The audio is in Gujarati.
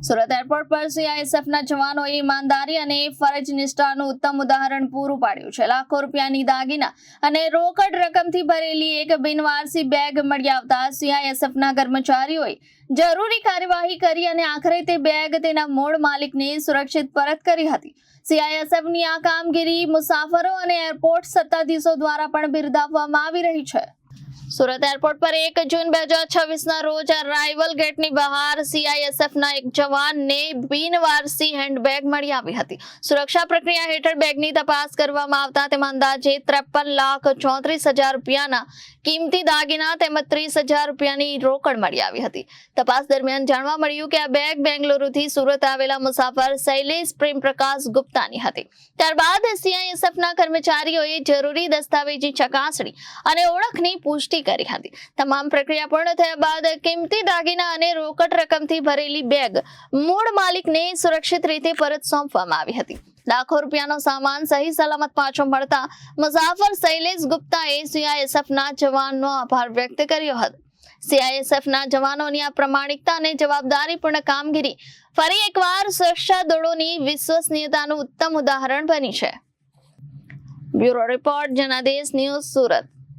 સુરત એરપોર્ટ પર સીઆઈએસએફના જવાનોએ ઈમાનદારી અને ફરજ નિષ્ઠાનું ઉત્તમ ઉદાહરણ પૂરું પાડ્યું છે. લાખો રૂપિયાની દાગીના અને રોકડ રકમથી ભરેલી એક બિનવારસી બેગ મળી આવતા સીઆઈએસએફના કર્મચારીઓએ જરૂરી કાર્યવાહી કરી અને આખરે તે બેગ તેના મૂળ માલિકને સુરક્ષિત પરત કરી હતી. સીઆઈએસએફની આ કામગીરી મુસાફરો અને એરપોર્ટ સત્તાધીશો દ્વારા પણ બિરદાવવામાં આવી રહી છે. સુરત એરપોર્ટ પર 1 જૂન 2026ના રોજ અરાઇવલ ગેટની બહાર સીઆઈએસએફના એક જવાનને બિનવારસી હેન્ડબેગ મળી આવી હતી. સુરક્ષા પ્રક્રિયા હેઠળ બેગની તપાસ કરવામાં આવતા તેમાં અંદાજે 53,34,000 રૂપિયાના કિંમતી દાગીના તેમજ 30,000 રૂપિયાની રોકડ મળી આવી હતી. તપાસ દરમિયાન જાણવા મળ્યું કે આ બેગ બેંગલુરુથી સુરત આવેલા મુસાફર શૈલેષ પ્રેમપ્રકાશ ગુપ્તાની હતી. ત્યારબાદ સીઆઈએસએફના કર્મચારીઓએ જરૂરી દસ્તાવેજી ચકાસણી અને ઓળખની પુષ્ટિ કરી હતી. તમામ પ્રક્રિયા પૂર્ણ થયા બાદ કિંમતી દાગીના અને રોકડ રકમથી ભરેલી બેગ મૂળ માલિકને સુરક્ષિત રીતે પરત સોંપવામાં આવી હતી. લાખો રૂપિયાનો સામાન સહી સલામત પાછો મળતા મુસાફર શૈલેષ ગુપ્તાએ સીઆઈએસએફના જવાનનો આભાર વ્યક્ત કર્યો હતો. સીઆઈએસએફના જવાનોની આ પ્રામાણિકતા અને જવાબદારીપૂર્ણ કામગીરી ફરી એકવાર સુરક્ષા દળોની વિશ્વસનીયતાનું ઉત્તમ ઉદાહરણ બની છે. Bureau report Janadesh news Surat.